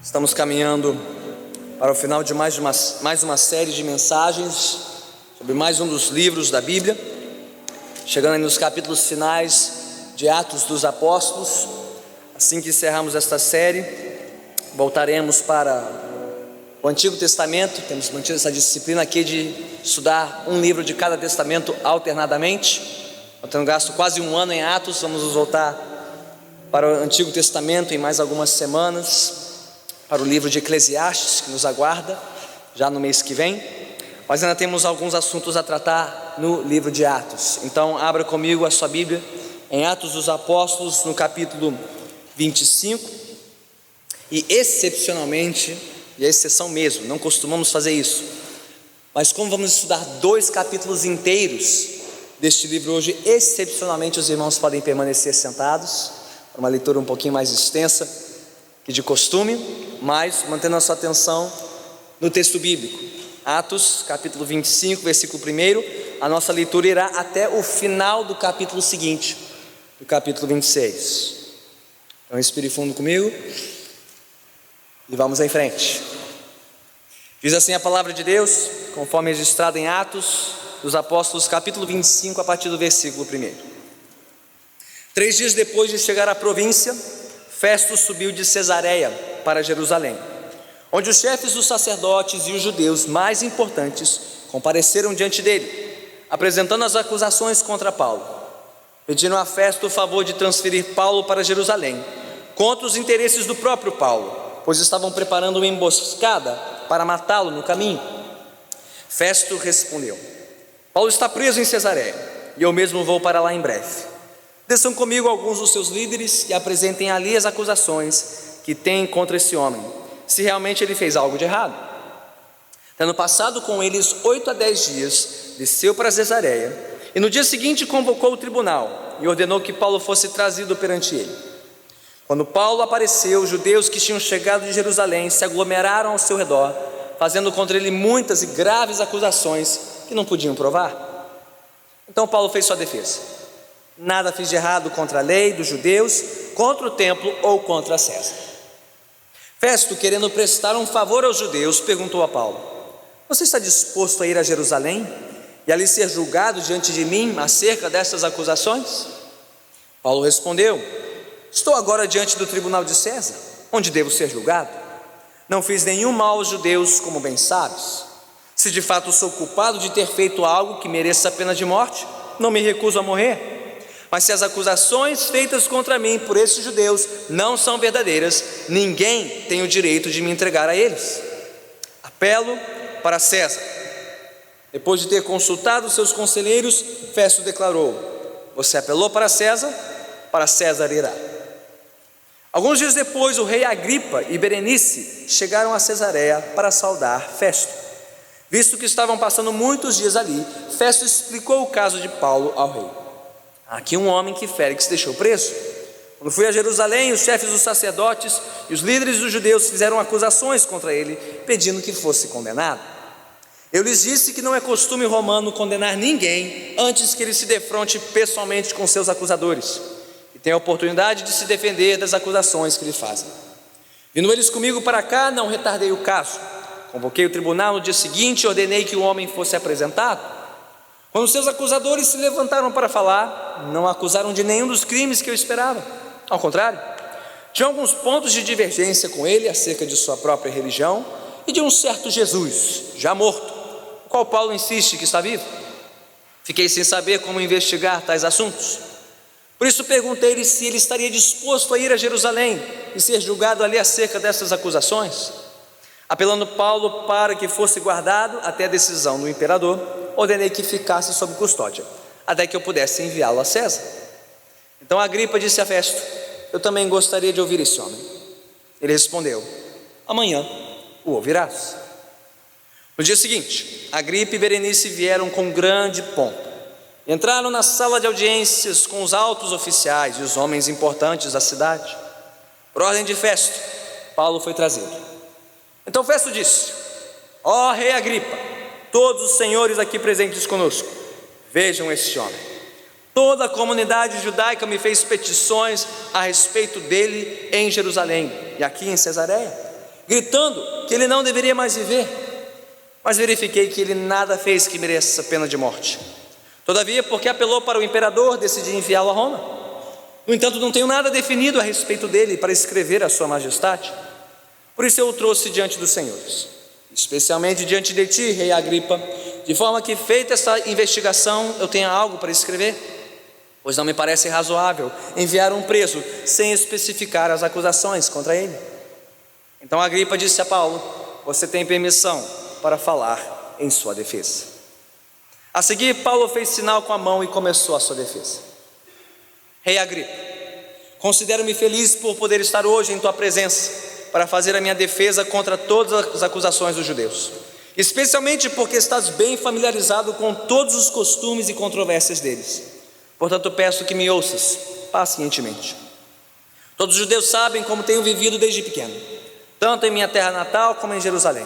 Estamos caminhando para o final de mais uma série de mensagens sobre mais um dos livros da Bíblia, chegando aí nos capítulos finais de Atos dos Apóstolos. Assim que encerrarmos esta série, voltaremos para o Antigo Testamento. Temos mantido essa disciplina aqui de estudar um livro de cada testamento alternadamente. Eu tenho gasto quase um ano em Atos, vamos nos voltar para o Antigo Testamento em mais algumas semanas, para o livro de Eclesiastes, que nos aguarda já no mês que vem, mas ainda temos alguns assuntos a tratar no livro de Atos. Então abra comigo a sua Bíblia em Atos dos Apóstolos, no capítulo 25, e excepcionalmente, e é exceção mesmo, não costumamos fazer isso, mas como vamos estudar 2 capítulos inteiros deste livro hoje, excepcionalmente os irmãos podem permanecer sentados, para uma leitura um pouquinho mais extensa que de costume, mas mantendo a sua atenção no texto bíblico. Atos capítulo 25, versículo 1, a nossa leitura irá até o final do capítulo seguinte, do capítulo 26. Então respire fundo comigo e vamos em frente. Diz assim a palavra de Deus, conforme registrado em Atos dos Apóstolos, capítulo 25, a partir do versículo 1. 3 dias depois de chegar à província, Festo subiu de Cesareia para Jerusalém, onde os chefes dos sacerdotes e os judeus mais importantes compareceram diante dele, apresentando as acusações contra Paulo. Pediram a Festo o favor de transferir Paulo para Jerusalém, contra os interesses do próprio Paulo, pois estavam preparando uma emboscada para matá-lo no caminho. Festo respondeu: Paulo está preso em Cesareia, e eu mesmo vou para lá em breve. Desçam comigo alguns dos seus líderes e apresentem ali as acusações que têm contra esse homem, se realmente ele fez algo de errado. Tendo passado com eles 8 a 10 dias, desceu para Cesareia, e no dia seguinte convocou o tribunal e ordenou que Paulo fosse trazido perante ele. Quando Paulo apareceu, os judeus que tinham chegado de Jerusalém se aglomeraram ao seu redor, fazendo contra ele muitas e graves acusações que não podiam provar. Então Paulo fez sua defesa: nada fiz de errado contra a lei dos judeus, contra o templo ou contra César. Festo, querendo prestar um favor aos judeus, perguntou a Paulo: você está disposto a ir a Jerusalém e ali ser julgado diante de mim acerca dessas acusações? Paulo respondeu: estou agora diante do tribunal de César, onde devo ser julgado. Não fiz nenhum mal aos judeus, como bem sabes. Se de fato sou culpado de ter feito algo que mereça a pena de morte, não me recuso a morrer. Mas se as acusações feitas contra mim por esses judeus não são verdadeiras, ninguém tem o direito de me entregar a eles. Apelo para César. Depois de ter consultado seus conselheiros, Festo declarou: você apelou para César irá. Alguns dias depois, o rei Agripa e Berenice chegaram a Cesareia para saudar Festo. Visto que estavam passando muitos dias ali, Festo explicou o caso de Paulo ao rei. Há aqui um homem que Félix deixou preso. Quando fui a Jerusalém, os chefes dos sacerdotes e os líderes dos judeus fizeram acusações contra ele, pedindo que fosse condenado. Eu lhes disse que não é costume romano condenar ninguém antes que ele se defronte pessoalmente com seus acusadores e tenha a oportunidade de se defender das acusações que lhe fazem. Vindo eles comigo para cá, não retardei o caso. Convoquei o tribunal no dia seguinte e ordenei que o homem fosse apresentado. Quando seus acusadores se levantaram para falar, não acusaram de nenhum dos crimes que eu esperava. Ao contrário, tinha alguns pontos de divergência com ele acerca de sua própria religião e de um certo Jesus, já morto, o qual Paulo insiste que está vivo. Fiquei sem saber como investigar tais assuntos. Por isso perguntei-lhe se ele estaria disposto a ir a Jerusalém e ser julgado ali acerca dessas acusações. Apelando Paulo para que fosse guardado até a decisão do imperador, ordenei que ficasse sob custódia, até que eu pudesse enviá-lo a César. Então Agripa disse a Festo: eu também gostaria de ouvir esse homem. Ele respondeu: amanhã o ouvirás. No dia seguinte, Agripa e Berenice vieram com grande pompa. Entraram na sala de audiências com os altos oficiais e os homens importantes da cidade. Por ordem de Festo, Paulo foi trazido. Então Festo disse: ó rei Agripa, todos os senhores aqui presentes conosco, vejam este homem. Toda a comunidade judaica me fez petições a respeito dele em Jerusalém e aqui em Cesareia. gritando que ele não deveria mais viver. Mas verifiquei que ele nada fez que mereça pena de morte. Todavia, porque apelou para o imperador, decidi enviá-lo a Roma. No entanto, não tenho nada definido a respeito dele para escrever a sua majestade. Por isso eu o trouxe diante dos senhores, especialmente diante de ti, rei Agripa, de forma que, feita essa investigação, eu tenha algo para escrever, pois não me parece razoável enviar um preso sem especificar as acusações contra ele. Então Agripa disse a Paulo: você tem permissão para falar em sua defesa. A seguir, Paulo fez sinal com a mão e começou a sua defesa. Rei Agripa, considero-me feliz por poder estar hoje em tua presença para fazer a minha defesa contra todas as acusações dos judeus, especialmente porque estás bem familiarizado com todos os costumes e controvérsias deles. Portanto, peço que me ouças pacientemente. Todos os judeus sabem como tenho vivido desde pequeno, tanto em minha terra natal como em Jerusalém.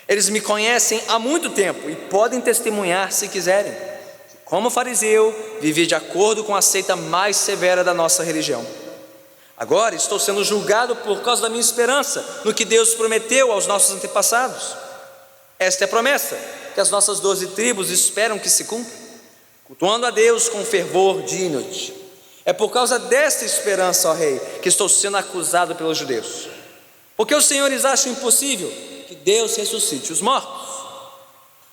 Eles me conhecem há muito tempo e podem testemunhar, se quiserem, que, como fariseu, vivi de acordo com a seita mais severa da nossa religião. Agora estou sendo julgado por causa da minha esperança no que Deus prometeu aos nossos antepassados. Esta é a promessa que as nossas 12 tribos esperam que se cumpra, cultuando a Deus com fervor digno. É por causa desta esperança, ó rei, que estou sendo acusado pelos judeus. Porque os senhores acham impossível que Deus ressuscite os mortos.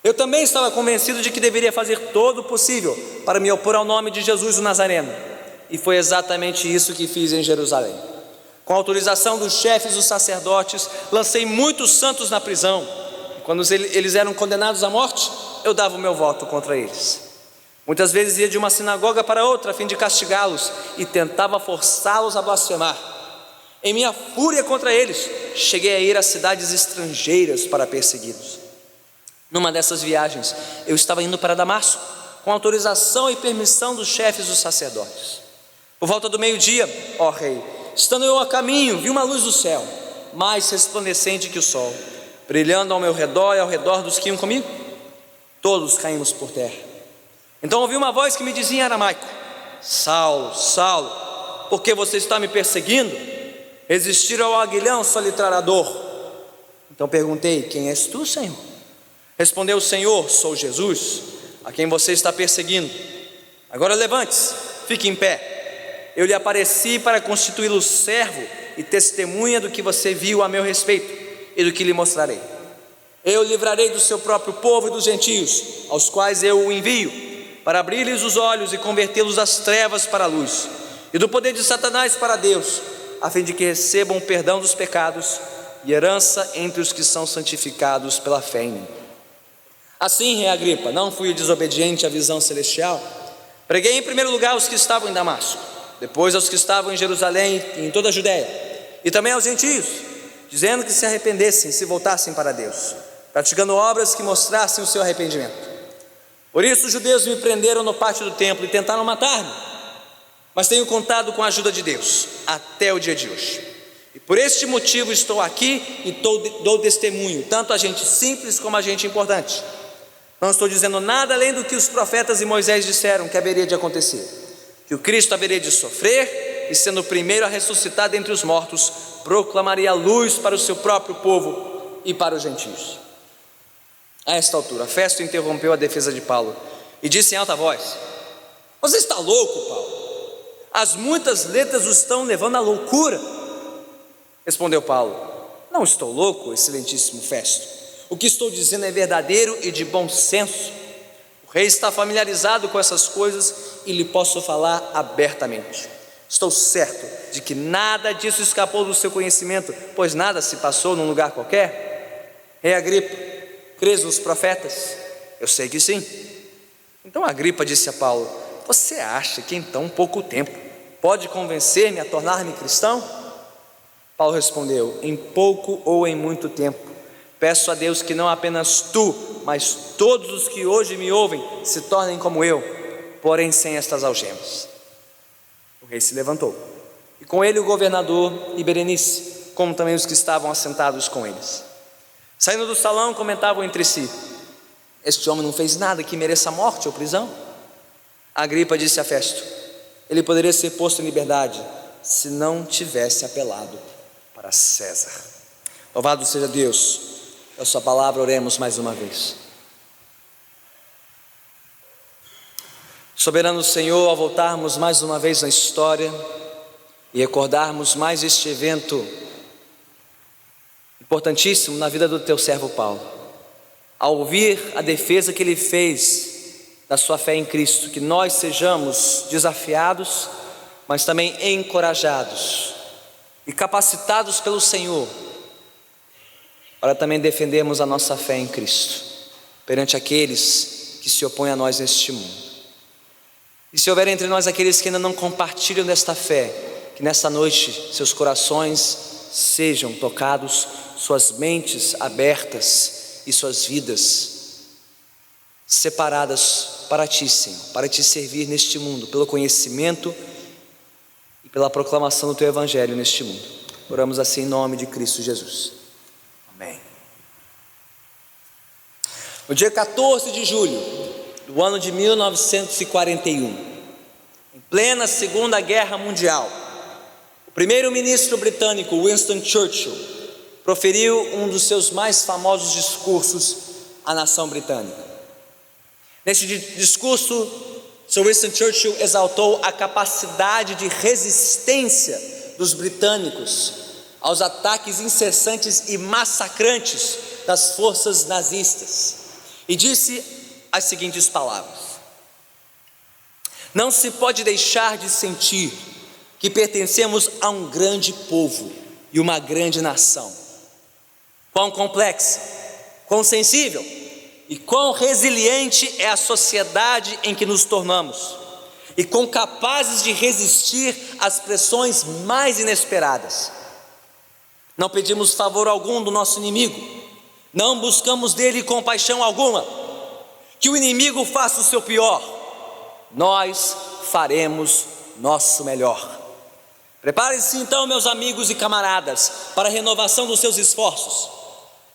Eu também estava convencido de que deveria fazer todo o possível para me opor ao nome de Jesus o Nazareno, e foi exatamente isso que fiz em Jerusalém. Com a autorização dos chefes dos sacerdotes, lancei muitos santos na prisão. Quando eles eram condenados à morte, eu dava o meu voto contra eles. Muitas vezes ia de uma sinagoga para outra a fim de castigá-los e tentava forçá-los a blasfemar. Em minha fúria contra eles, cheguei a ir a cidades estrangeiras para persegui-los. Numa dessas viagens, eu estava indo para Damasco, com autorização e permissão dos chefes dos sacerdotes. Por volta do meio-dia, ó rei, estando eu a caminho, vi uma luz do céu, mais resplandecente que o sol, brilhando ao meu redor e ao redor dos que iam comigo. Todos caímos por terra. Então ouvi uma voz que me dizia em aramaico: Saulo, Saulo, por que você está me perseguindo? Resistir ao aguilhão solitário. Então perguntei: quem és tu, Senhor? Respondeu o Senhor: sou Jesus, a quem você está perseguindo. Agora levante-se, fique em pé. Eu lhe apareci para constituí-lo servo e testemunha do que você viu a meu respeito e do que lhe mostrarei. Eu o livrarei do seu próprio povo e dos gentios, aos quais eu o envio, para abrir-lhes os olhos e convertê-los das trevas para a luz, e do poder de Satanás para Deus, a fim de que recebam o perdão dos pecados e herança entre os que são santificados pela fé em mim. Assim, rei Agripa, não fui desobediente à visão celestial. Preguei em primeiro lugar aos que estavam em Damasco, depois aos que estavam em Jerusalém e em toda a Judéia, e também aos gentios, dizendo que se arrependessem e se voltassem para Deus, praticando obras que mostrassem o seu arrependimento. Por isso os judeus me prenderam no pátio do templo e tentaram matar-me, mas tenho contado com a ajuda de Deus até o dia de hoje. E por este motivo estou aqui e dou testemunho, tanto a gente simples como a gente importante. Não estou dizendo nada além do que os profetas e Moisés disseram que haveria de acontecer: que o Cristo haveria de sofrer e, sendo o primeiro a ressuscitar dentre os mortos, proclamaria a luz para o seu próprio povo e para os gentios. A esta altura, Festo interrompeu a defesa de Paulo e disse em alta voz: você está louco, Paulo? As muitas letras o estão levando à loucura. Respondeu Paulo: não estou louco, excelentíssimo Festo. O que estou dizendo é verdadeiro e de bom senso. O rei está familiarizado com essas coisas e lhe posso falar abertamente. Estou certo de que nada disso escapou do seu conhecimento, pois nada se passou num lugar qualquer. Rei Agripa, crês nos profetas? Eu sei que sim. Então Agripa disse a Paulo: você acha que em tão pouco tempo pode convencer-me a tornar-me cristão? Paulo respondeu: em pouco ou em muito tempo, peço a Deus que não apenas tu, mas todos os que hoje me ouvem se tornem como eu, porém sem estas algemas. O rei se levantou, e com ele o governador e Berenice, como também os que estavam assentados com eles. Saindo do salão, comentavam entre si: este homem não fez nada que mereça morte ou prisão. Agripa disse a Festo: ele poderia ser posto em liberdade se não tivesse apelado para César. Louvado seja Deus. A sua palavra, oremos mais uma vez. Soberano Senhor, ao voltarmos mais uma vez na história e recordarmos mais este evento importantíssimo na vida do teu servo Paulo, ao ouvir a defesa que ele fez da sua fé em Cristo, que nós sejamos desafiados, mas também encorajados e capacitados pelo Senhor para também defendermos a nossa fé em Cristo perante aqueles que se opõem a nós neste mundo. E se houver entre nós aqueles que ainda não compartilham desta fé, que nesta noite seus corações sejam tocados, suas mentes abertas e suas vidas separadas para Ti, Senhor, para Te servir neste mundo, pelo conhecimento e pela proclamação do Teu Evangelho neste mundo. Oramos assim em nome de Cristo Jesus. Amém. No dia 14 de julho do ano de 1941, em plena Segunda Guerra Mundial, o primeiro-ministro britânico Winston Churchill proferiu um dos seus mais famosos discursos à nação britânica. Neste discurso, Sir Winston Churchill exaltou a capacidade de resistência dos britânicos aos ataques incessantes e massacrantes das forças nazistas e disse as seguintes palavras: não se pode deixar de sentir que pertencemos a um grande povo e uma grande nação. Quão complexa, quão sensível e quão resiliente é a sociedade em que nos tornamos, e quão capazes de resistir às pressões mais inesperadas. Não pedimos favor algum do nosso inimigo, não buscamos dele compaixão alguma. Que o inimigo faça o seu pior, nós faremos nosso melhor. Preparem-se então, meus amigos e camaradas, para a renovação dos seus esforços.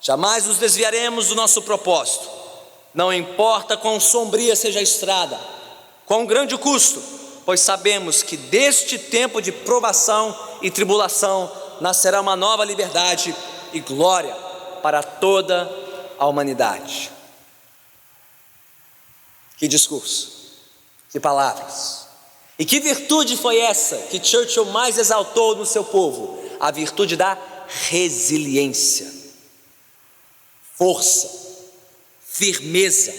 Jamais nos desviaremos do nosso propósito. Não importa quão sombria seja a estrada, quão grande o custo, pois sabemos que deste tempo de provação e tribulação nascerá uma nova liberdade e glória para toda a humanidade. Que discurso, que palavras, e que virtude foi essa que Churchill mais exaltou no seu povo? A virtude da resiliência, força, firmeza,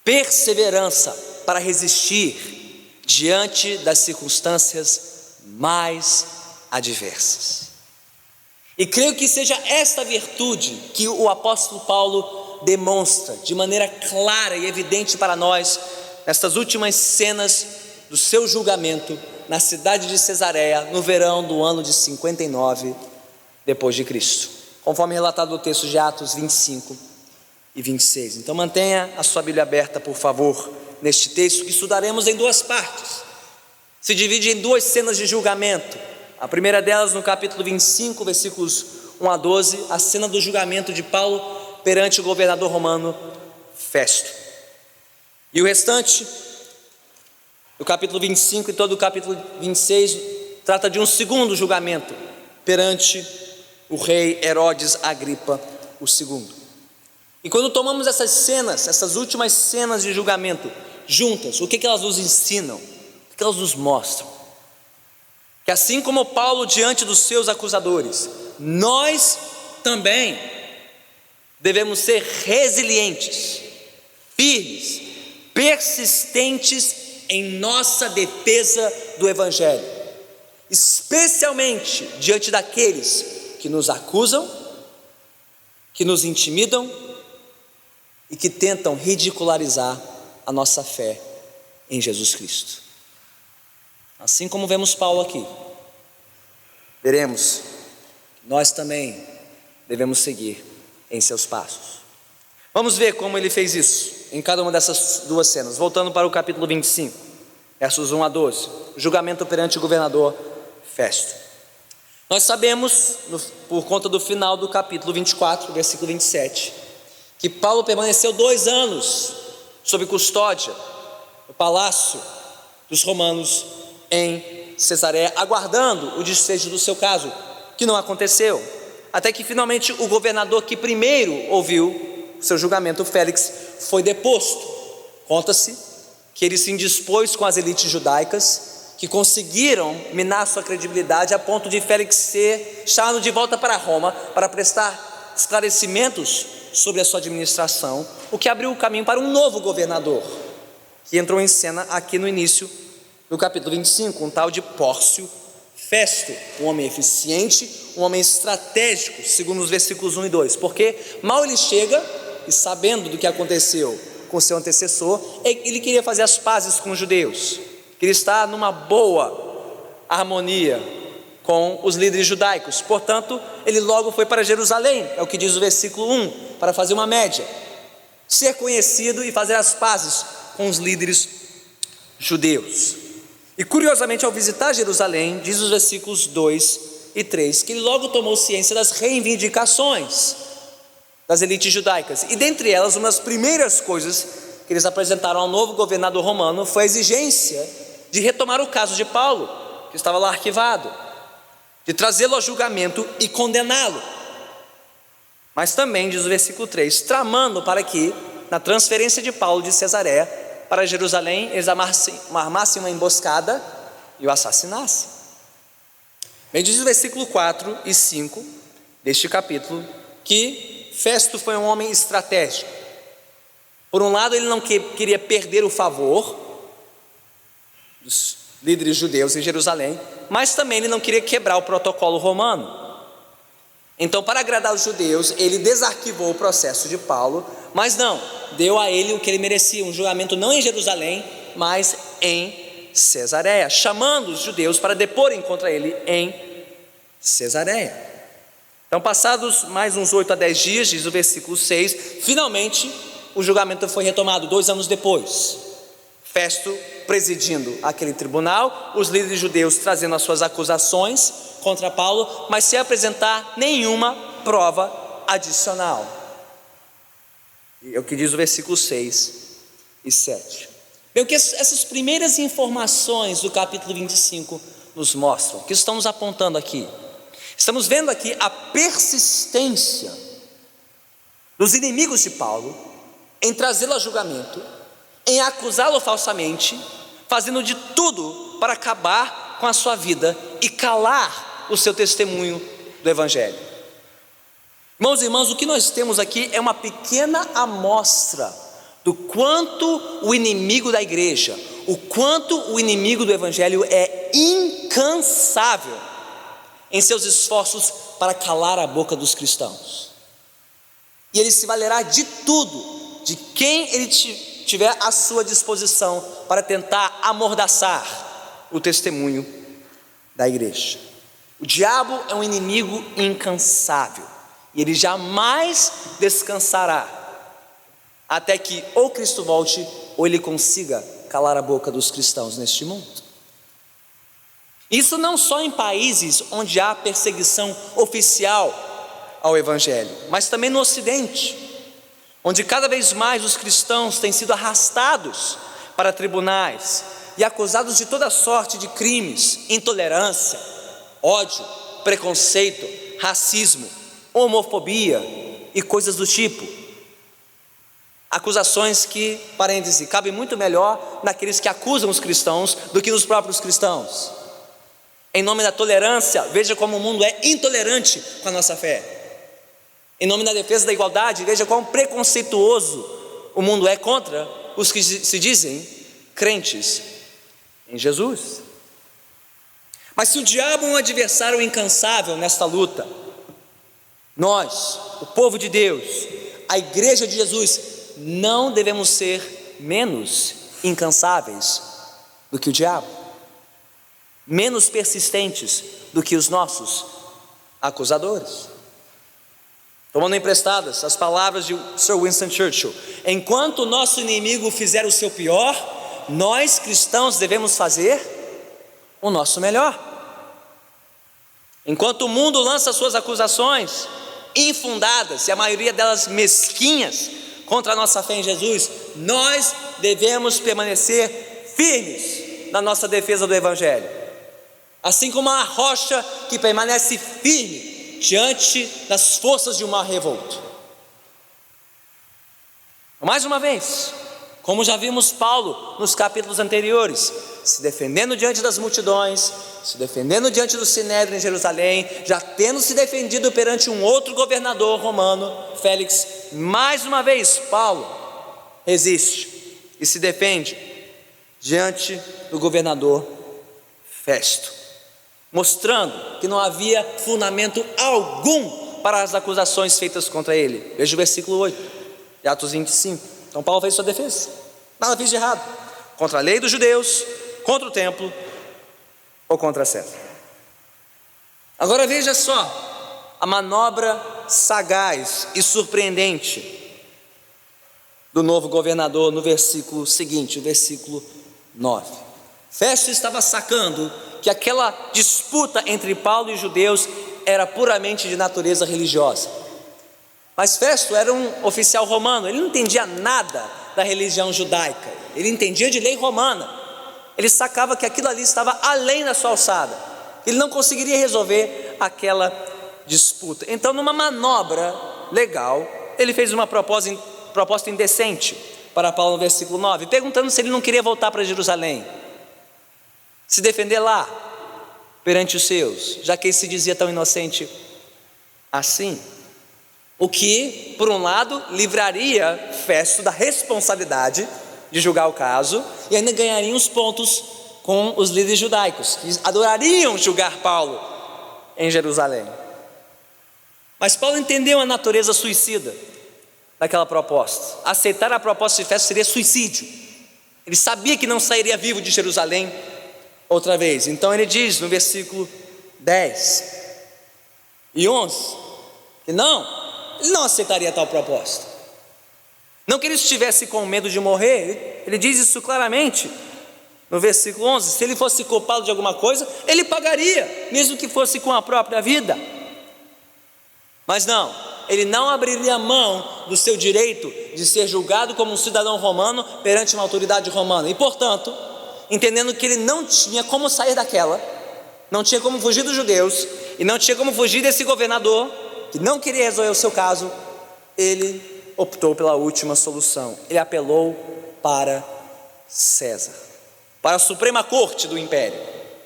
perseverança para resistir diante das circunstâncias mais adversas. E creio que seja esta virtude que o apóstolo Paulo demonstra de maneira clara e evidente para nós nestas últimas cenas do seu julgamento na cidade de Cesareia, no verão do ano de 59 depois de Cristo, conforme relatado no texto de Atos 25 e 26. Então mantenha a sua Bíblia aberta, por favor, neste texto que estudaremos em duas partes. Se divide em duas cenas de julgamento. A primeira delas no capítulo 25, versículos 1 a 12, a cena do julgamento de Paulo perante o governador romano Festo. E o restante, do capítulo 25 e todo o capítulo 26, trata de um segundo julgamento perante o rei Herodes Agripa II. E quando tomamos essas cenas, essas últimas cenas de julgamento juntas, o que elas nos ensinam? O que elas nos mostram? Que assim como Paulo diante dos seus acusadores, nós também devemos ser resilientes, firmes, persistentes em nossa defesa do Evangelho, especialmente diante daqueles que nos acusam, que nos intimidam e que tentam ridicularizar a nossa fé em Jesus Cristo. Assim como vemos Paulo aqui, veremos que nós também devemos seguir em seus passos. Vamos ver como ele fez isso em cada uma dessas duas cenas. Voltando para o capítulo 25, versos 1 a 12, o julgamento perante o governador Festo. Nós sabemos, por conta do final do capítulo 24, versículo 27, que Paulo permaneceu 2 anos sob custódia no palácio dos romanos em Cesareia, aguardando o desfecho do seu caso, que não aconteceu. até que finalmente o governador que primeiro ouviu o seu julgamento, Félix, foi deposto. Conta-se que ele se indispôs com as elites judaicas, que conseguiram minar sua credibilidade a ponto de Félix ser chamado de volta para Roma para prestar esclarecimentos sobre a sua administração, o que abriu o caminho para um novo governador, que entrou em cena aqui no início do capítulo 25, um tal de Pórcio Festo, um homem eficiente, um homem estratégico, segundo os versículos 1 e 2, porque mal ele chega, e sabendo do que aconteceu com seu antecessor, ele queria fazer as pazes com os judeus, queria estar numa boa harmonia com os líderes judaicos. Portanto, ele logo foi para Jerusalém, é o que diz o versículo 1, para fazer uma média, ser conhecido e fazer as pazes com os líderes judeus. E curiosamente, ao visitar Jerusalém, diz os versículos 2 e 3, que ele logo tomou ciência das reivindicações das elites judaicas, e dentre elas, uma das primeiras coisas que eles apresentaram ao novo governador romano foi a exigência de retomar o caso de Paulo, que estava lá arquivado, de trazê-lo a julgamento e condená-lo. Mas também, diz o versículo 3, tramando para que, na transferência de Paulo de Cesareia para Jerusalém, eles armassem uma emboscada e o assassinassem. Bem, diz o versículo 4 e 5 deste capítulo que Festo foi um homem estratégico. Por um lado, ele não queria perder o favor dos líderes judeus em Jerusalém, mas também ele não queria quebrar o protocolo romano. Então, para agradar os judeus, ele desarquivou o processo de Paulo, mas não, deu a ele o que ele merecia, um julgamento não em Jerusalém, mas em Cesareia, chamando os judeus para deporem contra ele em Cesareia. Então, passados mais uns 8 a 10 dias, diz o versículo 6, finalmente o julgamento foi retomado 2 anos depois. Festo presidindo aquele tribunal, os líderes judeus trazendo as suas acusações contra Paulo, mas sem apresentar nenhuma prova adicional. É o que diz o versículo 6 e 7. Bem, o que essas primeiras informações do capítulo 25 nos mostram, que estão nos apontando aqui? Estamos vendo aqui a persistência dos inimigos de Paulo em trazê-lo a julgamento, em acusá-lo falsamente, fazendo de tudo para acabar com a sua vida e calar o seu testemunho do Evangelho. Irmãos e irmãs, o que nós temos aqui é uma pequena amostra do quanto o inimigo da igreja, o quanto o inimigo do Evangelho é incansável em seus esforços para calar a boca dos cristãos. E ele se valerá de tudo, de quem ele tiver à sua disposição, para tentar amordaçar o testemunho da igreja. O diabo é um inimigo incansável, e ele jamais descansará, até que ou Cristo volte, ou ele consiga calar a boca dos cristãos neste mundo. Isso não só em países onde há perseguição oficial ao Evangelho, mas também no Ocidente, onde cada vez mais os cristãos têm sido arrastados para tribunais e acusados de toda sorte de crimes, intolerância, ódio, preconceito, racismo, homofobia e coisas do tipo. Acusações que, parêntese, cabem muito melhor naqueles que acusam os cristãos do que nos próprios cristãos. Em nome da tolerância, veja como o mundo é intolerante com a nossa fé. Em nome da defesa da igualdade, veja quão preconceituoso o mundo é contra os que se dizem crentes em Jesus. Mas se o diabo é um adversário incansável nesta luta, nós, o povo de Deus, a igreja de Jesus, não devemos ser menos incansáveis do que o diabo, menos persistentes do que os nossos acusadores. Tomando emprestadas as palavras de Sir Winston Churchill: enquanto o nosso inimigo fizer o seu pior, nós cristãos devemos fazer o nosso melhor. Enquanto o mundo lança suas acusações infundadas, e a maioria delas mesquinhas, contra a nossa fé em Jesus, nós devemos permanecer firmes na nossa defesa do Evangelho. Assim como a rocha que permanece firme diante das forças de um mar revolto. Mais uma vez, como já vimos Paulo nos capítulos anteriores, se defendendo diante das multidões, se defendendo diante do Sinédrio em Jerusalém, já tendo se defendido perante um outro governador romano, Félix, mais uma vez Paulo resiste e se defende diante do governador Festo, mostrando que não havia fundamento algum para as acusações feitas contra ele. Veja o versículo 8 de Atos 25. Então Paulo fez sua defesa, nada fiz de errado, contra a lei dos judeus, contra o templo ou contra César. Agora veja só a manobra sagaz e surpreendente do novo governador no versículo seguinte, o versículo 9. Festo estava sacando que aquela disputa entre Paulo e os judeus era puramente de natureza religiosa. Mas Festo era um oficial romano, ele não entendia nada da religião judaica, ele entendia de lei romana. Ele sacava que aquilo ali estava além da sua alçada, ele não conseguiria resolver aquela disputa. Então, numa manobra legal, ele fez uma proposta indecente para Paulo no versículo 9, perguntando se ele não queria voltar para Jerusalém, se defender lá perante os seus, já que ele se dizia tão inocente assim. O que, por um lado, livraria Festo da responsabilidade de julgar o caso e ainda ganharia uns pontos com os líderes judaicos, que adorariam julgar Paulo em Jerusalém. Mas Paulo entendeu a natureza suicida daquela proposta. Aceitar a proposta de Festo seria suicídio. Ele sabia que não sairia vivo de Jerusalém outra vez. Então ele diz no versículo 10 e 11 que ele não aceitaria tal proposta. Não que ele estivesse com medo de morrer, ele diz isso claramente no versículo 11, se ele fosse culpado de alguma coisa, ele pagaria, mesmo que fosse com a própria vida. Mas não, ele não abriria mão do seu direito de ser julgado como um cidadão romano perante uma autoridade romana. E portanto, entendendo que ele não tinha como sair daquela, não tinha como fugir dos judeus, e não tinha como fugir desse governador, que não queria resolver o seu caso, ele optou pela última solução. Ele apelou para César, para a Suprema Corte do Império,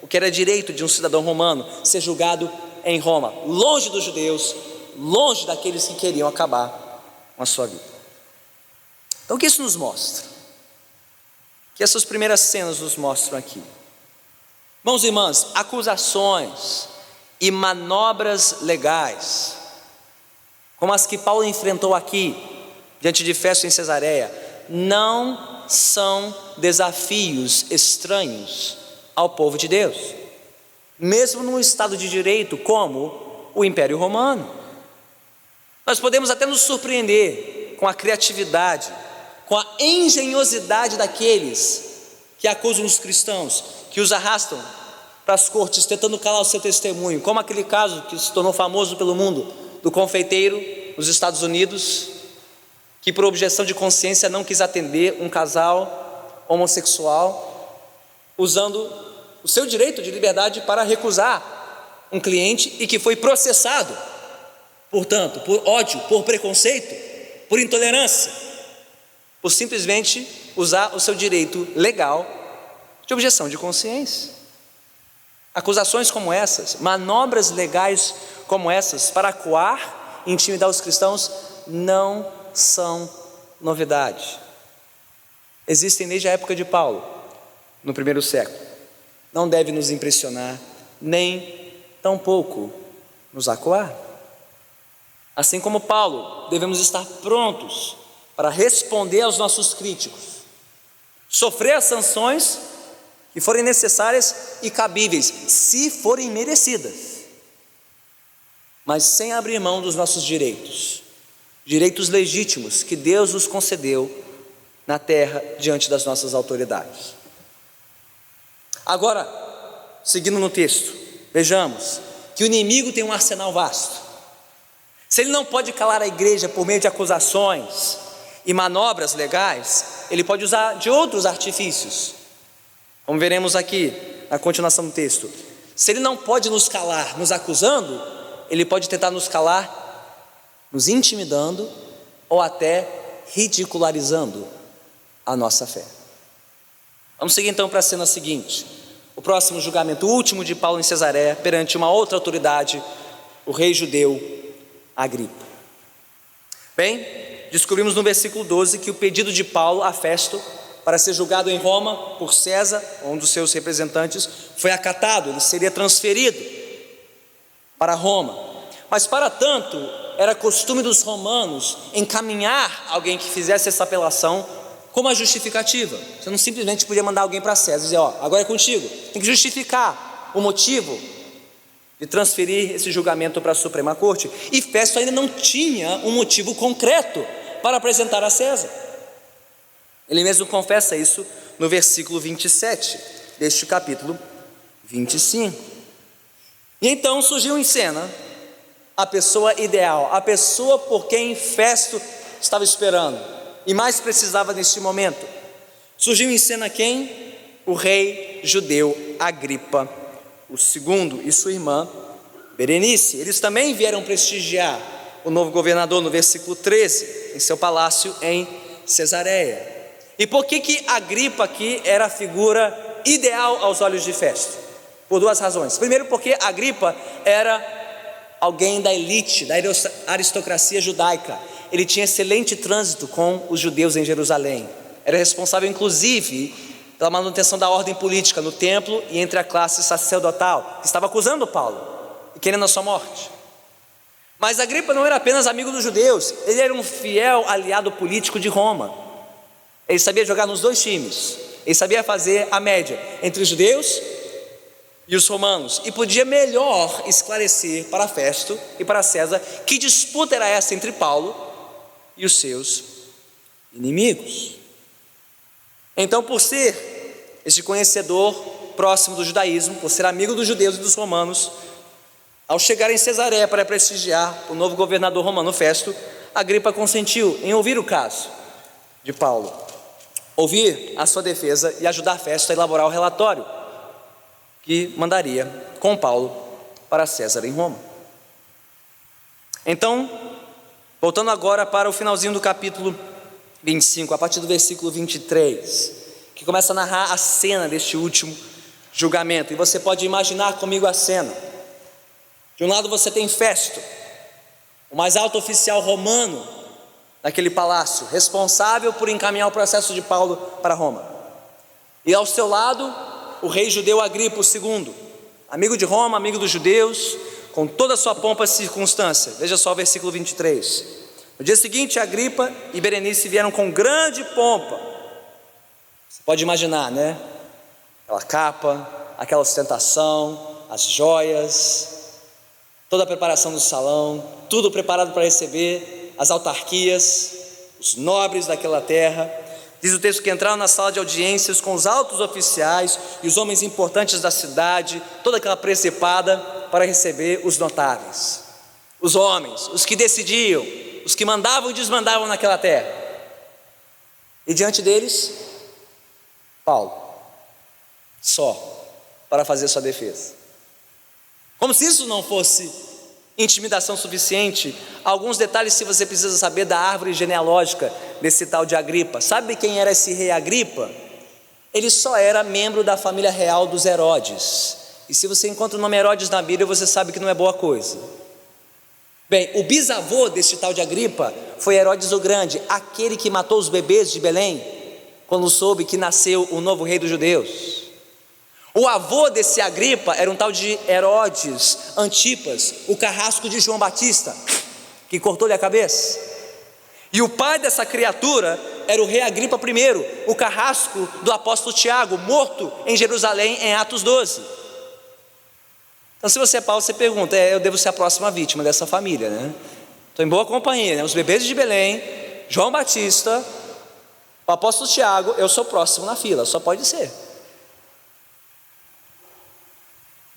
o que era direito de um cidadão romano ser julgado em Roma, longe dos judeus, longe daqueles que queriam acabar com a sua vida. Então o que isso nos mostra? O que essas primeiras cenas nos mostram aqui? Irmãos e irmãs, acusações e manobras legais, como as que Paulo enfrentou aqui, diante de Festo em Cesareia, não são desafios estranhos ao povo de Deus, mesmo num estado de direito como o Império Romano. Nós podemos até nos surpreender com a criatividade, com a engenhosidade daqueles que acusam os cristãos, que os arrastam para as cortes, tentando calar o seu testemunho, como aquele caso que se tornou famoso pelo mundo, do confeiteiro nos Estados Unidos, que por objeção de consciência não quis atender um casal homossexual, usando o seu direito de liberdade para recusar um cliente, e que foi processado, portanto, por ódio, por preconceito, por intolerância, por simplesmente usar o seu direito legal de objeção de consciência. Acusações como essas, manobras legais como essas, para acuar e intimidar os cristãos, não são novidade. Existem desde a época de Paulo, no primeiro século. Não deve nos impressionar, nem tampouco nos acuar. Assim como Paulo, devemos estar prontos para responder aos nossos críticos, sofrer as sanções que forem necessárias e cabíveis, se forem merecidas, mas sem abrir mão dos nossos direitos legítimos que Deus nos concedeu na terra diante das nossas autoridades. Agora, seguindo no texto, vejamos que o inimigo tem um arsenal vasto. Se ele não pode calar a igreja por meio de acusações e manobras legais, ele pode usar de outros artifícios, como veremos aqui na continuação do texto. Se ele não pode nos calar nos acusando, ele pode tentar nos calar, nos intimidando ou até ridicularizando a nossa fé. Vamos seguir então para a cena seguinte. O próximo julgamento, o último de Paulo em Cesareia, perante uma outra autoridade, o rei judeu Agripa. Bem, descobrimos no versículo 12 que o pedido de Paulo a Festo para ser julgado em Roma por César, um dos seus representantes, foi acatado. Ele seria transferido para Roma. Mas para tanto, era costume dos romanos encaminhar alguém que fizesse essa apelação como a justificativa. Você não simplesmente podia mandar alguém para César e dizer, agora é contigo. Tem que justificar o motivo de transferir esse julgamento para a Suprema Corte. E Festo ainda não tinha um motivo concreto para apresentar a César. Ele mesmo confessa isso no versículo 27 deste capítulo 25. E então surgiu em cena a pessoa ideal, a pessoa por quem Festo estava esperando e mais precisava neste momento. Surgiu em cena quem? O rei judeu Agripa II e sua irmã Berenice. Eles também vieram prestigiar o novo governador no versículo 13, em seu palácio em Cesareia. E por que Agripa aqui era a figura ideal aos olhos de Festo? Por duas razões. Primeiro, porque Agripa era alguém da elite, da aristocracia judaica. Ele tinha excelente trânsito com os judeus em Jerusalém. Era responsável, inclusive, pela manutenção da ordem política no templo e entre a classe sacerdotal, que estava acusando Paulo e querendo a sua morte. Mas Agripa não era apenas amigo dos judeus, ele era um fiel aliado político de Roma. Ele sabia jogar nos dois times, ele sabia fazer a média entre os judeus e os romanos, e podia melhor esclarecer para Festo e para César que disputa era essa entre Paulo e os seus inimigos. Então, por ser esse conhecedor próximo do judaísmo, por ser amigo dos judeus e dos romanos, ao chegar em Cesareia para prestigiar o novo governador romano Festo, Agripa consentiu em ouvir o caso de Paulo, ouvir a sua defesa e ajudar Festo a elaborar o relatório que mandaria com Paulo para César em Roma. Então, voltando agora para o finalzinho do capítulo 25, a partir do versículo 23, que começa a narrar a cena deste último julgamento. E você pode imaginar comigo a cena. De um lado você tem Festo, o mais alto oficial romano naquele palácio, responsável por encaminhar o processo de Paulo para Roma. E ao seu lado, o rei judeu Agripa II, amigo de Roma, amigo dos judeus, com toda a sua pompa e circunstância. Veja só o versículo 23. No dia seguinte, Agripa e Berenice vieram com grande pompa. Você pode imaginar, né? Aquela capa, aquela ostentação, as joias, toda a preparação do salão, tudo preparado para receber as autarquias, os nobres daquela terra. Diz o texto que entraram na sala de audiências com os altos oficiais e os homens importantes da cidade, toda aquela precepada para receber os notáveis, os homens, os que decidiam, os que mandavam e desmandavam naquela terra. E diante deles, Paulo, só para fazer sua defesa. Como se isso não fosse intimidação suficiente, alguns detalhes se você precisa saber da árvore genealógica desse tal de Agripa. Sabe quem era esse rei Agripa? Ele só era membro da família real dos Herodes. E se você encontra o nome Herodes na Bíblia, você sabe que não é boa coisa. Bem, o bisavô deste tal de Agripa foi Herodes o Grande, aquele que matou os bebês de Belém, quando soube que nasceu o novo rei dos judeus. O avô desse Agripa era um tal de Herodes Antipas, o carrasco de João Batista, que cortou-lhe a cabeça. E o pai dessa criatura era o rei Agripa I, o carrasco do apóstolo Tiago, morto em Jerusalém em Atos 12. Então, se você é Paulo, você pergunta, eu devo ser a próxima vítima dessa família, né? Estou em boa companhia, né? Os bebês de Belém, João Batista, o apóstolo Tiago, eu sou próximo na fila, só pode ser.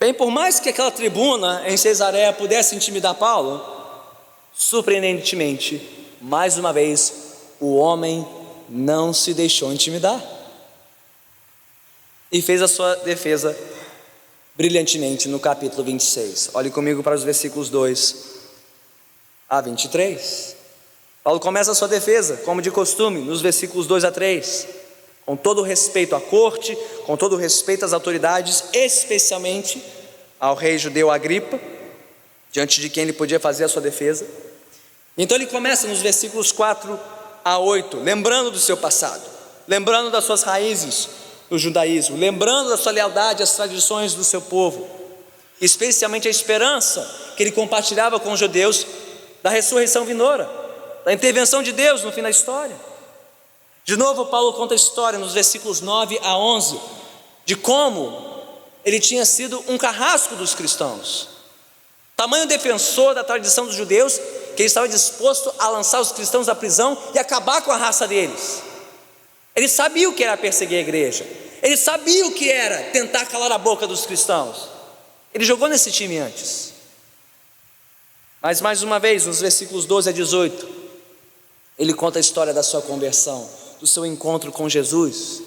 Bem, por mais que aquela tribuna em Cesareia pudesse intimidar Paulo, surpreendentemente, mais uma vez, o homem não se deixou intimidar e fez a sua defesa brilhantemente no capítulo 26. Olhe comigo para os versículos 2 a 23. Paulo começa a sua defesa, como de costume, nos versículos 2 a 3, com todo o respeito à corte, com todo o respeito às autoridades, especialmente ao rei judeu Agripa, diante de quem ele podia fazer a sua defesa. Então ele começa nos versículos 4 a 8, lembrando do seu passado, lembrando das suas raízes no judaísmo, lembrando da sua lealdade às tradições do seu povo, especialmente a esperança que ele compartilhava com os judeus da ressurreição vindoura, da intervenção de Deus no fim da história. De novo Paulo conta a história nos versículos 9 a 11, de como ele tinha sido um carrasco dos cristãos, tamanho defensor da tradição dos judeus, que ele estava disposto a lançar os cristãos da prisão e acabar com a raça deles. Ele sabia o que era perseguir a igreja, ele sabia o que era tentar calar a boca dos cristãos. Ele jogou nesse time antes. Mas mais uma vez, nos versículos 12 a 18, ele conta a história da sua conversão, do seu encontro com Jesus,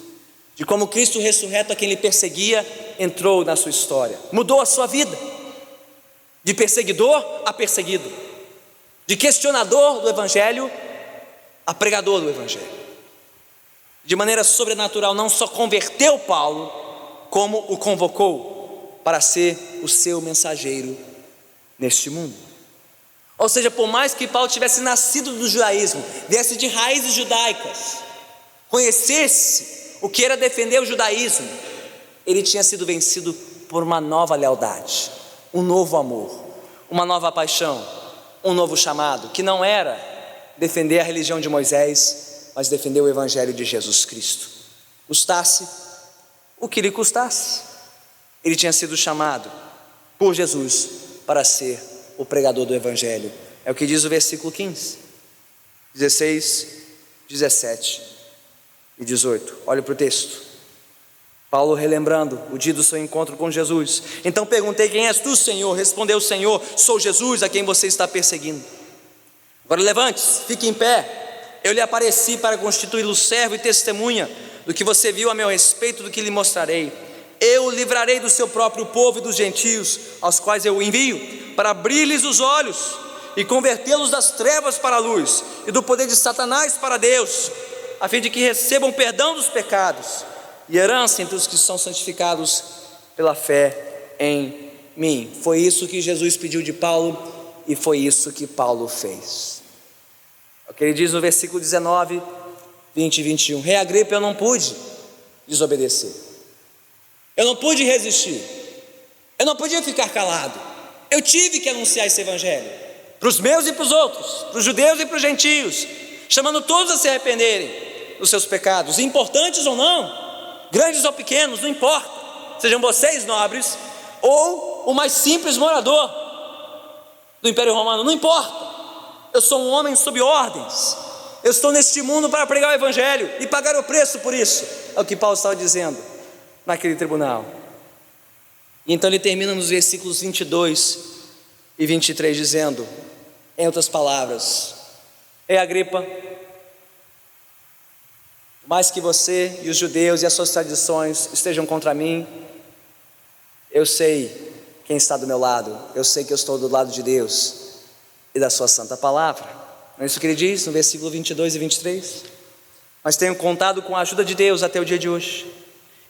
de como Cristo ressurreto, a quem ele perseguia, entrou na sua história, mudou a sua vida, de perseguidor a perseguido, de questionador do Evangelho a pregador do Evangelho. De maneira sobrenatural, não só converteu Paulo, como o convocou para ser o seu mensageiro neste mundo. Ou seja, por mais que Paulo tivesse nascido do judaísmo, viesse de raízes judaicas, conhecesse o que era defender o judaísmo, ele tinha sido vencido por uma nova lealdade, um novo amor, uma nova paixão, um novo chamado, que não era defender a religião de Moisés, mas defender o Evangelho de Jesus Cristo, custasse o que lhe custasse. Ele tinha sido chamado por Jesus para ser o pregador do Evangelho. É o que diz o versículo 15, 16, 17 e 18. Olha para o texto. Paulo relembrando o dia do seu encontro com Jesus. Então perguntei: quem és tu, Senhor? Respondeu o Senhor: sou Jesus, a quem você está perseguindo. Agora levante-se, fique em pé. Eu lhe apareci para constituí-lo servo e testemunha do que você viu a meu respeito, do que lhe mostrarei. Eu o livrarei do seu próprio povo e dos gentios, aos quais eu o envio, para abrir-lhes os olhos e convertê-los das trevas para a luz, e do poder de Satanás para Deus, a fim de que recebam perdão dos pecados e herança entre os que são santificados pela fé em mim. Foi isso que Jesus pediu de Paulo, e foi isso que Paulo fez. É o que ele diz no versículo 19, 20 e 21. Rei Agripa, eu não pude desobedecer, eu não pude resistir, eu não podia ficar calado. Eu tive que anunciar esse Evangelho para os meus e para os outros, para os judeus e para os gentios, chamando todos a se arrependerem dos seus pecados, importantes ou não, grandes ou pequenos, não importa, sejam vocês nobres ou o mais simples morador do Império Romano, não importa. Eu sou um homem sob ordens, eu estou neste mundo para pregar o Evangelho e pagar o preço por isso. É o que Paulo estava dizendo naquele tribunal. E então ele termina nos versículos 22 e 23 dizendo, em outras palavras: Rei Agripa, por mais que você e os judeus e as suas tradições estejam contra mim, eu sei quem está do meu lado, eu sei que eu estou do lado de Deus e da sua santa palavra. Não é isso que ele diz no versículo 22 e 23? Mas tenho contado com a ajuda de Deus até o dia de hoje,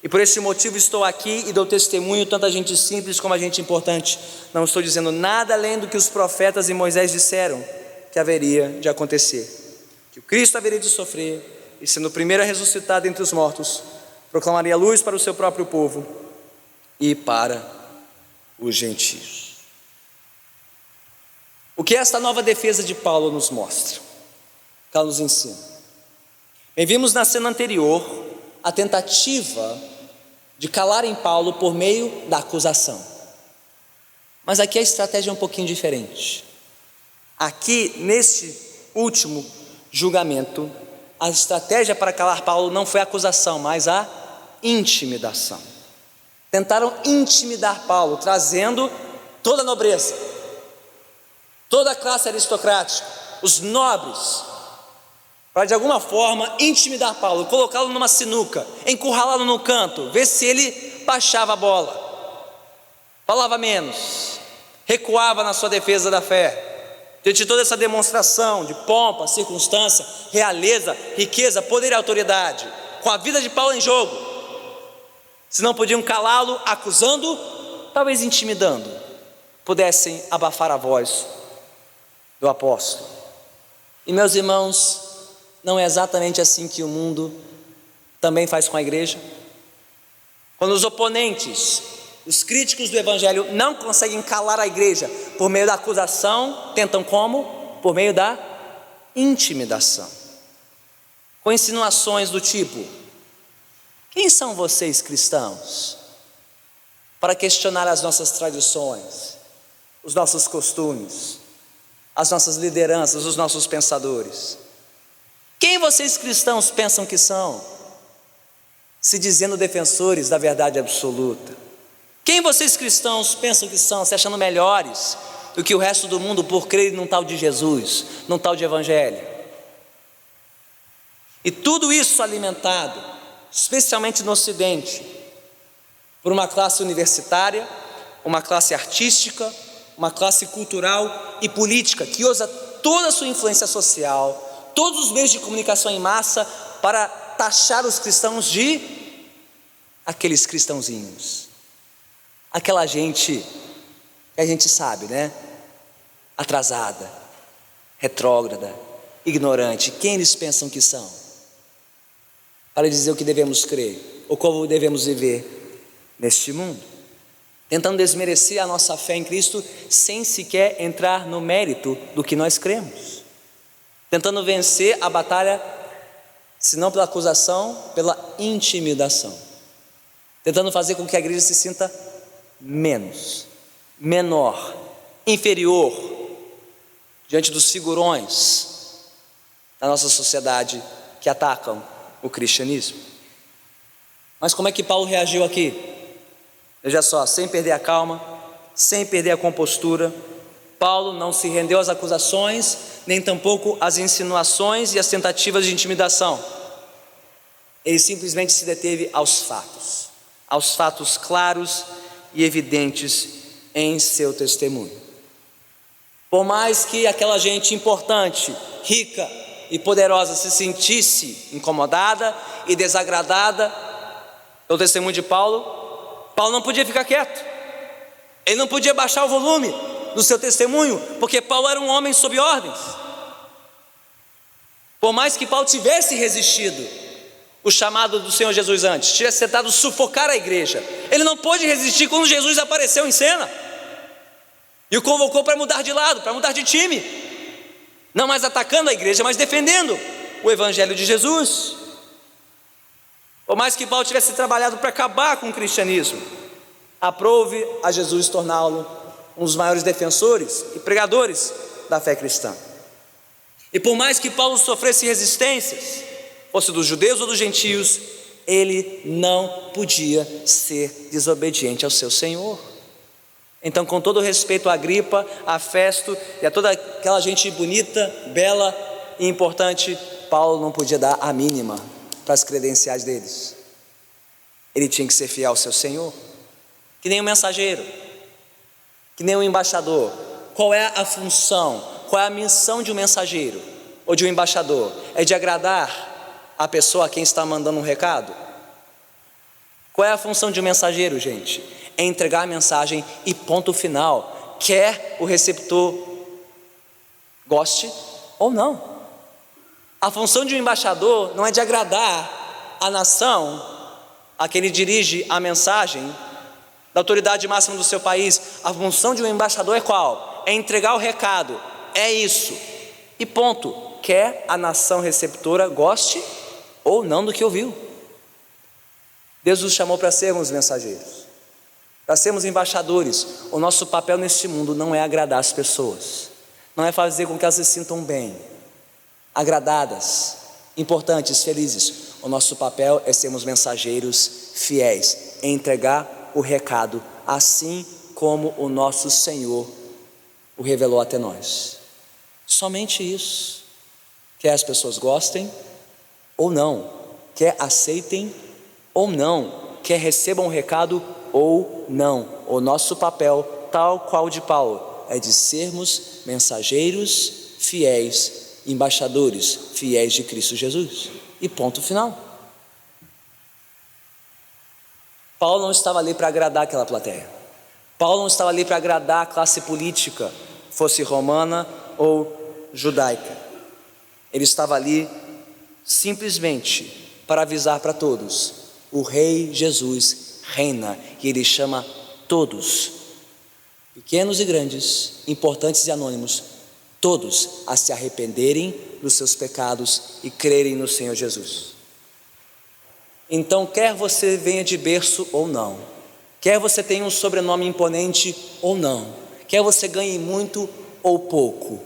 e por esse motivo estou aqui e dou testemunho, tanto a gente simples como a gente importante. Não estou dizendo nada além do que os profetas e Moisés disseram que haveria de acontecer, que o Cristo haveria de sofrer e, sendo o primeiro a ressuscitar dentre os mortos, proclamaria luz para o seu próprio povo e para os gentios. O que esta nova defesa de Paulo nos mostra? Que ela nos ensina. Bem, vimos na cena anterior a tentativa de calarem Paulo por meio da acusação, mas aqui a estratégia é um pouquinho diferente. Aqui, neste último julgamento, a estratégia para calar Paulo não foi a acusação, mas a intimidação. Tentaram intimidar Paulo, trazendo toda a nobreza, toda a classe aristocrática, os nobres, para de alguma forma intimidar Paulo, colocá-lo numa sinuca, encurralá-lo no canto, ver se ele baixava a bola. falava menos, recuava na sua defesa da fé. Diante de toda essa demonstração de pompa, circunstância, realeza, riqueza, poder e autoridade, com a vida de Paulo em jogo, se não podiam calá-lo, acusando, talvez intimidando, pudessem abafar a voz do apóstolo. E meus irmãos, não é exatamente assim que o mundo também faz com a igreja? Quando os oponentes, os críticos do evangelho não conseguem calar a igreja por meio da acusação, tentam como? Por meio da intimidação, com insinuações do tipo: quem são vocês cristãos para questionar as nossas tradições, os nossos costumes, as nossas lideranças, os nossos pensadores? Quem vocês cristãos pensam que são, se dizendo defensores da verdade absoluta? Quem vocês cristãos pensam que são, se achando melhores do que o resto do mundo por crer num tal de Jesus, num tal de evangelho? E tudo isso alimentado, especialmente no Ocidente, por uma classe universitária, uma classe artística, uma classe cultural e política que usa toda a sua influência social, todos os meios de comunicação em massa para taxar os cristãos de aqueles cristãozinhos, aquela gente que a gente sabe, né? Atrasada, retrógrada, ignorante. Quem eles pensam que são? Para dizer o que devemos crer, ou como devemos viver neste mundo, tentando desmerecer a nossa fé em Cristo, sem sequer entrar no mérito do que nós cremos, tentando vencer a batalha, se não pela acusação, pela intimidação, tentando fazer com que a igreja se sinta menos, menor, inferior, diante dos figurões da nossa sociedade que atacam o cristianismo. Mas como é que Paulo reagiu aqui? Veja só, sem perder a calma, sem perder a compostura, Paulo não se rendeu às acusações, nem tampouco às insinuações e às tentativas de intimidação. Ele simplesmente se deteve aos fatos claros e evidentes em seu testemunho. Por mais que aquela gente importante, rica e poderosa se sentisse incomodada e desagradada pelo testemunho de Paulo, Paulo não podia ficar quieto, ele não podia baixar o volume do seu testemunho, porque Paulo era um homem sob ordens. Por mais que Paulo tivesse resistido o chamado do Senhor Jesus antes, tivesse tentado sufocar a igreja, ele não pôde resistir quando Jesus apareceu em cena e o convocou para mudar de lado, para mudar de time, não mais atacando a igreja, mas defendendo o evangelho de Jesus. Por mais que Paulo tivesse trabalhado para acabar com o cristianismo, aprove a Jesus torná-lo um dos maiores defensores e pregadores da fé cristã. E por mais que Paulo sofresse resistências, fosse dos judeus ou dos gentios, ele não podia ser desobediente ao seu Senhor. Então, com todo respeito a Agripa, a Festo e a toda aquela gente bonita, bela e importante, Paulo não podia dar a mínima para as credenciais deles. Ele tinha que ser fiel ao seu Senhor, que nem um mensageiro, que nem um embaixador. Qual é a função, qual é a missão de um mensageiro ou de um embaixador? É de agradar a pessoa a quem está mandando um recado? Qual é a função de um mensageiro, gente? É entregar a mensagem e ponto final, quer o receptor goste ou não. A função de um embaixador não é de agradar a nação a quem ele dirige a mensagem da autoridade máxima do seu país. A função de um embaixador é qual? É entregar o recado, é isso, e ponto, quer a nação receptora goste ou não do que ouviu. Deus nos chamou para sermos mensageiros, para sermos embaixadores. O nosso papel neste mundo não é agradar as pessoas, não é fazer com que elas se sintam bem, agradadas, importantes, felizes. O nosso papel é sermos mensageiros fiéis, é entregar o recado, assim como o nosso Senhor o revelou até nós. Somente isso. Quer as pessoas gostem ou não, quer aceitem ou não, quer recebam o recado ou não, o nosso papel, tal qual de Paulo, é de sermos mensageiros fiéis, embaixadores fiéis de Cristo Jesus. E ponto final. Paulo não estava ali para agradar aquela plateia. Paulo não estava ali para agradar a classe política, fosse romana ou judaica. Ele estava ali simplesmente para avisar para todos: o Rei Jesus reina, e Ele chama todos, pequenos e grandes, importantes e anônimos, todos a se arrependerem dos seus pecados e crerem no Senhor Jesus. Então, quer você venha de berço ou não, quer você tenha um sobrenome imponente ou não, quer você ganhe muito ou pouco,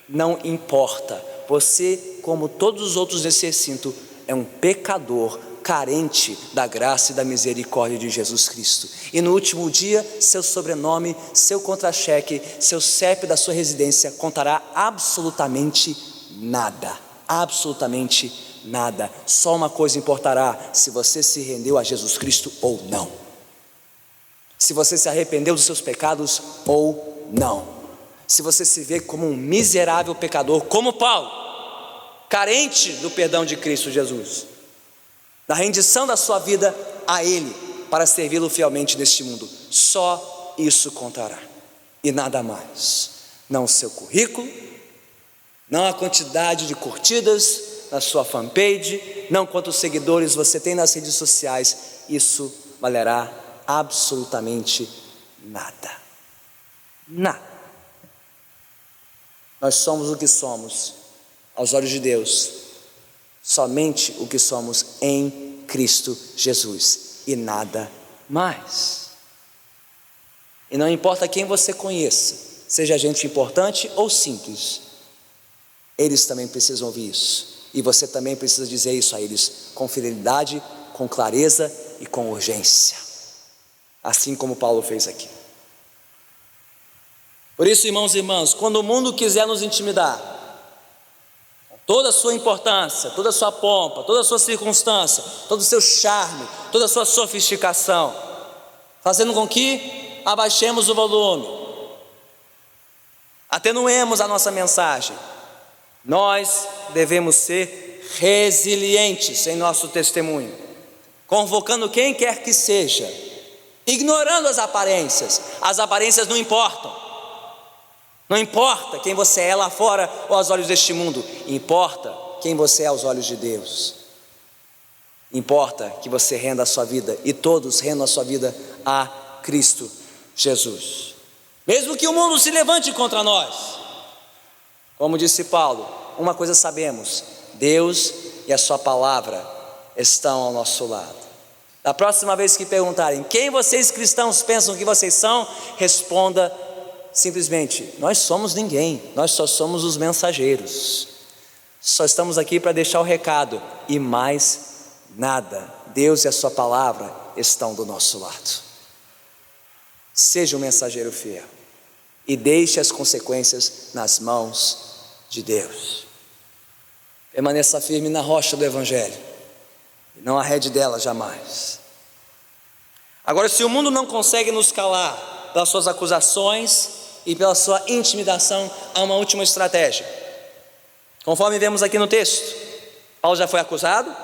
não importa. Você, como todos os outros nesse recinto, é um pecador carente da graça e da misericórdia de Jesus Cristo. E no último dia, seu sobrenome, seu contra-cheque, seu CEP da sua residência contará absolutamente nada. Absolutamente nada. Só uma coisa importará: se você se rendeu a Jesus Cristo ou não. Se você se arrependeu dos seus pecados ou não. Se você se vê como um miserável pecador, como Paulo, carente do perdão de Cristo Jesus, da rendição da sua vida a Ele, para servi-lo fielmente neste mundo, só isso contará, e nada mais. Não o seu currículo, não a quantidade de curtidas na sua fanpage, não quantos seguidores você tem nas redes sociais, isso valerá absolutamente nada. Nada. Nós somos o que somos aos olhos de Deus, somente o que somos em Cristo Jesus, e nada mais. E não importa quem você conheça, seja gente importante ou simples, eles também precisam ouvir isso, e você também precisa dizer isso a eles com fidelidade, com clareza e com urgência, assim como Paulo fez aqui. Por isso, irmãos e irmãs, quando o mundo quiser nos intimidar, toda a sua importância, toda a sua pompa, toda a sua circunstância, todo o seu charme, toda a sua sofisticação, fazendo com que abaixemos o volume, atenuemos a nossa mensagem, nós devemos ser resilientes em nosso testemunho, convocando quem quer que seja, ignorando as aparências não importam. Não importa quem você é lá fora ou aos olhos deste mundo, importa quem você é aos olhos de Deus. Importa que você renda a sua vida, e todos rendam a sua vida a Cristo Jesus. Mesmo que o mundo se levante contra nós, como disse Paulo, uma coisa sabemos: Deus e a sua palavra estão ao nosso lado. Da próxima vez que perguntarem quem vocês cristãos pensam que vocês são, responda simplesmente: nós somos ninguém, nós só somos os mensageiros, só estamos aqui para deixar o recado e mais nada. Deus e a sua palavra estão do nosso lado. Seja um mensageiro fiel e deixe as consequências nas mãos de Deus. Permaneça firme na rocha do Evangelho e não arrede dela jamais. Agora, se o mundo não consegue nos calar pelas suas acusações e pela sua intimidação, há uma última estratégia. Conforme vemos aqui no texto, Paulo já foi acusado,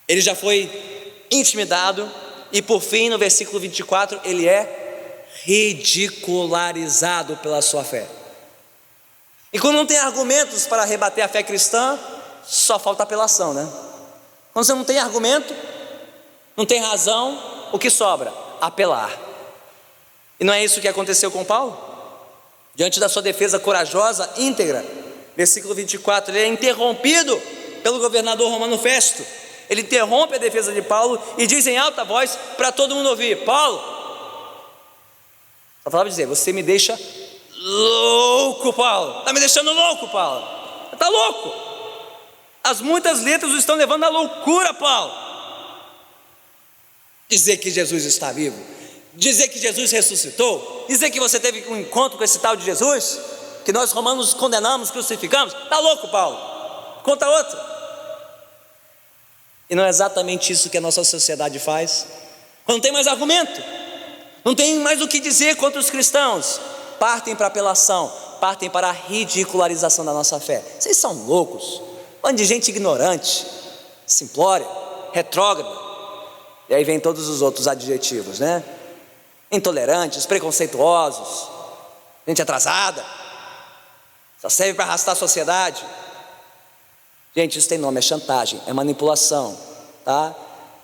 ele já foi intimidado, e por fim, no versículo 24, ele é ridicularizado pela sua fé. E quando não tem argumentos para rebater a fé cristã, só falta apelação, né? Quando você não tem argumento, não tem razão, o que sobra? Apelar. E não é isso que aconteceu com Paulo? Diante da sua defesa corajosa, íntegra, versículo 24, ele é interrompido pelo governador romano Festo. Ele interrompe a defesa de Paulo e diz em alta voz para todo mundo ouvir: Paulo, só falava dizer, você me deixa louco, Paulo. Está me deixando louco, Paulo. Está louco. As muitas letras o estão levando à loucura, Paulo. Dizer que Jesus está vivo, dizer que Jesus ressuscitou, dizer que você teve um encontro com esse tal de Jesus, que nós romanos condenamos, crucificamos. Está louco, Paulo. Conta outra. E não é exatamente isso que a nossa sociedade faz? Quando não tem mais argumento, Não tem mais o que dizer contra os cristãos. Partem para a apelação, partem para a ridicularização da nossa fé. Vocês são loucos, bando de gente ignorante, simplória, retrógrada. E aí vem todos os outros adjetivos, né? Intolerantes, preconceituosos, gente atrasada, só serve para arrastar a sociedade. Gente, isso tem nome, é chantagem, é manipulação, tá?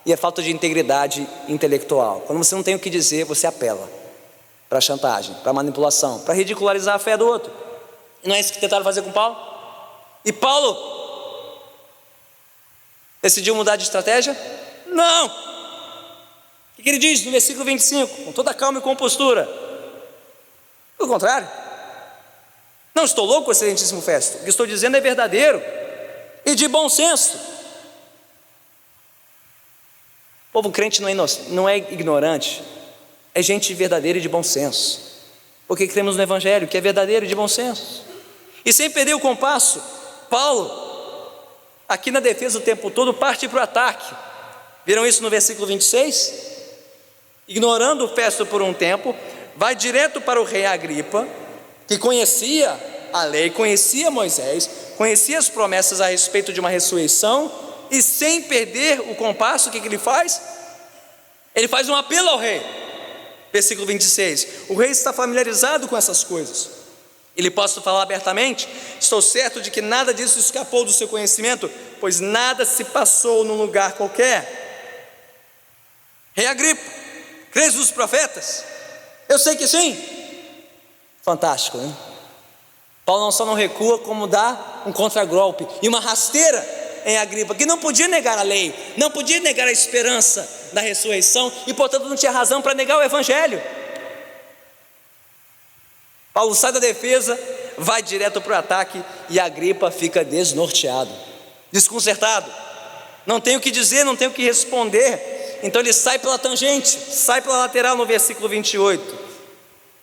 E é falta de integridade intelectual. Quando você não tem o que dizer, você apela para chantagem, para manipulação, para ridicularizar a fé do outro. E não é isso que tentaram fazer com Paulo? E Paulo decidiu mudar de estratégia? Não! O que ele diz no versículo 25? Com toda calma e compostura. Pelo contrário. Não estou louco, excelentíssimo Festo. O que estou dizendo é verdadeiro e de bom senso. O povo crente não é ignorante, é gente verdadeira e de bom senso, porque cremos no Evangelho, que é verdadeiro e de bom senso. E sem perder o compasso, Paulo, aqui na defesa o tempo todo, parte para o ataque. Viram isso no versículo 26? Ignorando o Festo por um tempo, vai direto para o rei Agripa, que conhecia a lei, conhecia Moisés, conhecia as promessas a respeito de uma ressurreição, e sem perder o compasso, o que ele faz? Ele faz um apelo ao rei. Versículo 26, o rei está familiarizado com essas coisas. Ele posso falar abertamente? Estou certo de que nada disso escapou do seu conhecimento, pois nada se passou num lugar qualquer. Rei Agripa, crês nos profetas? Eu sei que sim. Fantástico, né? Paulo não recua, como dá um contragolpe e uma rasteira em Agripa, que não podia negar a lei, não podia negar a esperança da ressurreição e portanto não tinha razão para negar o Evangelho. Paulo sai da defesa, vai direto para o ataque e Agripa fica desnorteado, desconcertado, não tem o que dizer, não tem o que responder. Então ele sai pela tangente, sai pela lateral no versículo 28,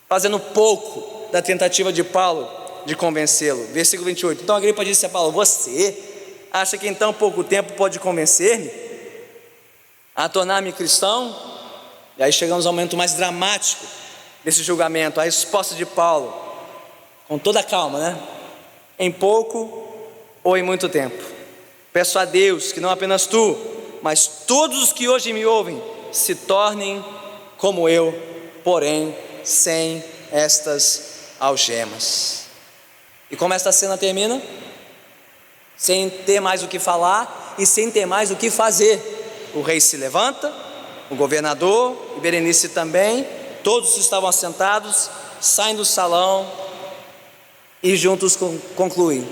fazendo pouco da tentativa de Paulo de convencê-lo. Versículo 28, então Agripa disse a Paulo: você acha que em tão pouco tempo pode convencer-me a tornar-me cristão? E aí chegamos ao momento mais dramático desse julgamento, a resposta de Paulo, com toda a calma, né? Em pouco ou em muito tempo, peço a Deus que não apenas tu, mas todos os que hoje me ouvem se tornem como eu, porém sem estas algemas. E como esta cena termina? Sem ter mais o que falar e sem ter mais o que fazer. O rei se levanta, o governador e Berenice também, todos estavam assentados, saem do salão e juntos concluem: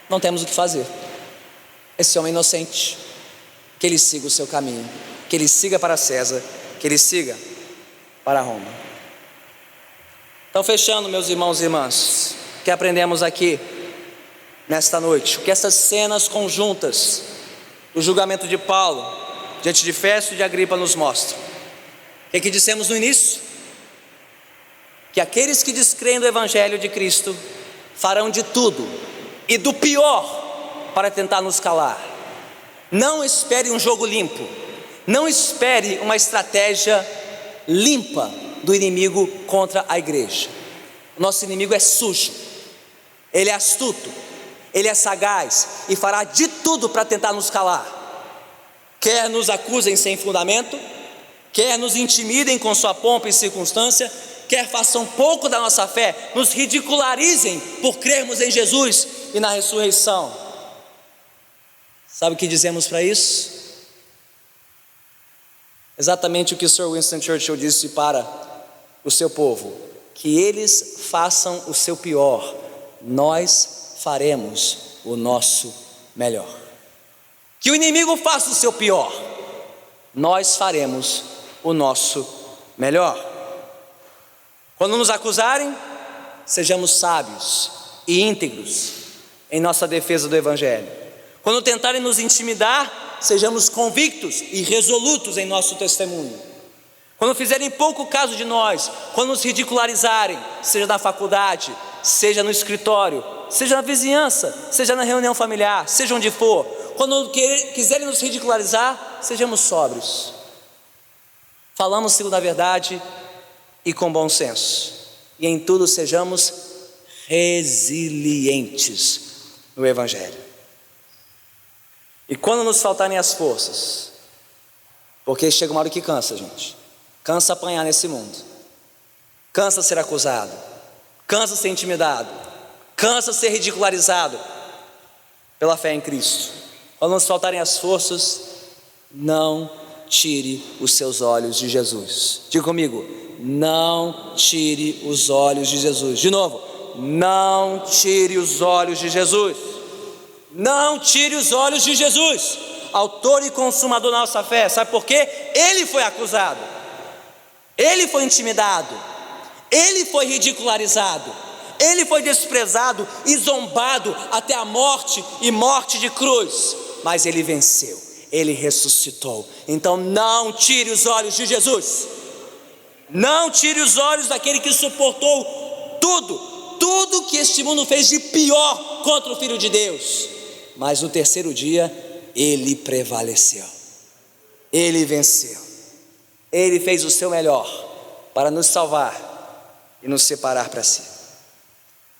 não temos o que fazer. Esse homem inocente, que ele siga o seu caminho, que ele siga para César, que ele siga para Roma. Então, fechando, meus irmãos e irmãs, o que aprendemos aqui nesta noite? O que essas cenas conjuntas do julgamento de Paulo diante de Festo e de Agripa nos mostram? O que dissemos no início? Que aqueles que descreem do Evangelho de Cristo farão de tudo e do pior para tentar nos calar. Não espere um jogo limpo, não espere uma estratégia limpa do inimigo contra a igreja. O nosso inimigo é sujo, ele é astuto, ele é sagaz e fará de tudo para tentar nos calar. Quer nos acusem sem fundamento, quer nos intimidem com sua pompa e circunstância, quer façam pouco da nossa fé, nos ridicularizem por crermos em Jesus e na ressurreição. Sabe o que dizemos para isso? Exatamente o que o Sir Winston Churchill disse para o seu povo: que eles façam o seu pior, nós faremos o nosso melhor. Que o inimigo faça o seu pior, nós faremos o nosso melhor. Quando nos acusarem, sejamos sábios e íntegros em nossa defesa do Evangelho. Quando tentarem nos intimidar, sejamos convictos e resolutos em nosso testemunho. Quando fizerem pouco caso de nós, quando nos ridicularizarem, seja na faculdade, seja no escritório, seja na vizinhança, seja na reunião familiar, seja onde for, quando quiserem nos ridicularizar, sejamos sóbrios. falamos segundo a verdade e com bom senso, e em tudo sejamos resilientes no Evangelho. E quando nos faltarem as forças, porque chega uma hora que cansa, gente, cansa apanhar nesse mundo, cansa ser acusado, cansa ser intimidado, cansa ser ridicularizado pela fé em Cristo. Quando nos faltarem as forças, não tire os seus olhos de Jesus. Diga comigo: não tire os olhos de Jesus. De novo, não tire os olhos de Jesus. Não tire os olhos de Jesus, autor e consumador da nossa fé. Sabe por quê? Ele foi acusado, ele foi intimidado, ele foi ridicularizado, ele foi desprezado e zombado até a morte, e morte de cruz, mas ele venceu, ele ressuscitou. Então não tire os olhos de Jesus, não tire os olhos daquele que suportou tudo que este mundo fez de pior contra o Filho de Deus, mas no terceiro dia ele prevaleceu, ele venceu, ele fez o seu melhor para nos salvar e nos separar para si.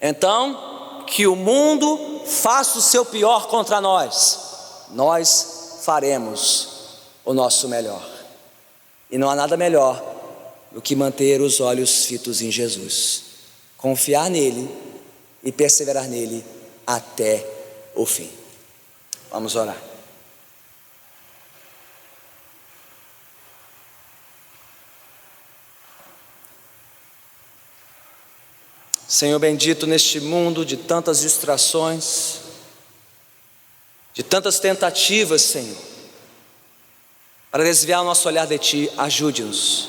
Então, que o mundo faça o seu pior contra nós, nós faremos o nosso melhor. E não há nada melhor do que manter os olhos fitos em Jesus, confiar nele e perseverar nele até o fim. Vamos orar. Senhor bendito, neste mundo de tantas distrações, de tantas tentativas, Senhor, para desviar o nosso olhar de Ti, ajude-nos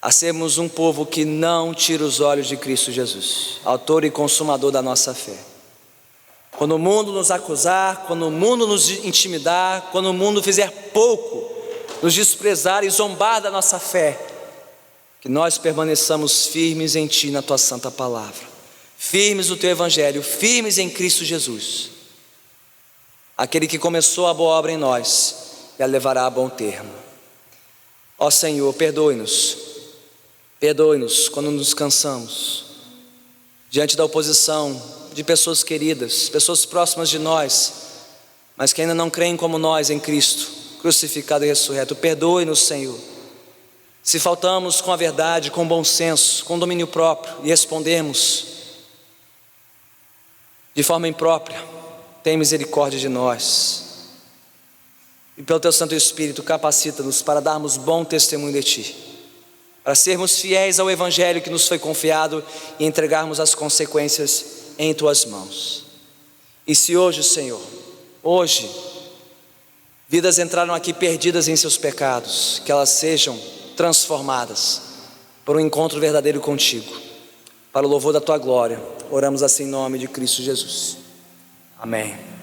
a sermos um povo que não tira os olhos de Cristo Jesus, autor e consumador da nossa fé. Quando o mundo nos acusar, quando o mundo nos intimidar, quando o mundo fizer pouco, nos desprezar e zombar da nossa fé, que nós permaneçamos firmes em Ti, na Tua santa palavra, firmes no Teu Evangelho, firmes em Cristo Jesus, aquele que começou a boa obra em nós e a levará a bom termo. Ó Senhor, perdoe-nos quando nos cansamos diante da oposição de pessoas queridas, pessoas próximas de nós, mas que ainda não creem como nós em Cristo, crucificado e ressurreto. Perdoe-nos, Senhor, se faltamos com a verdade, com bom senso, com domínio próprio e respondemos de forma imprópria. Tem misericórdia de nós e pelo Teu Santo Espírito capacita-nos para darmos bom testemunho de Ti, para sermos fiéis ao Evangelho que nos foi confiado e entregarmos as consequências em Tuas mãos. E se hoje, Senhor, vidas entraram aqui perdidas em seus pecados, que elas sejam transformadas por um encontro verdadeiro contigo, para o louvor da Tua glória. Oramos assim em nome de Cristo Jesus. Amém.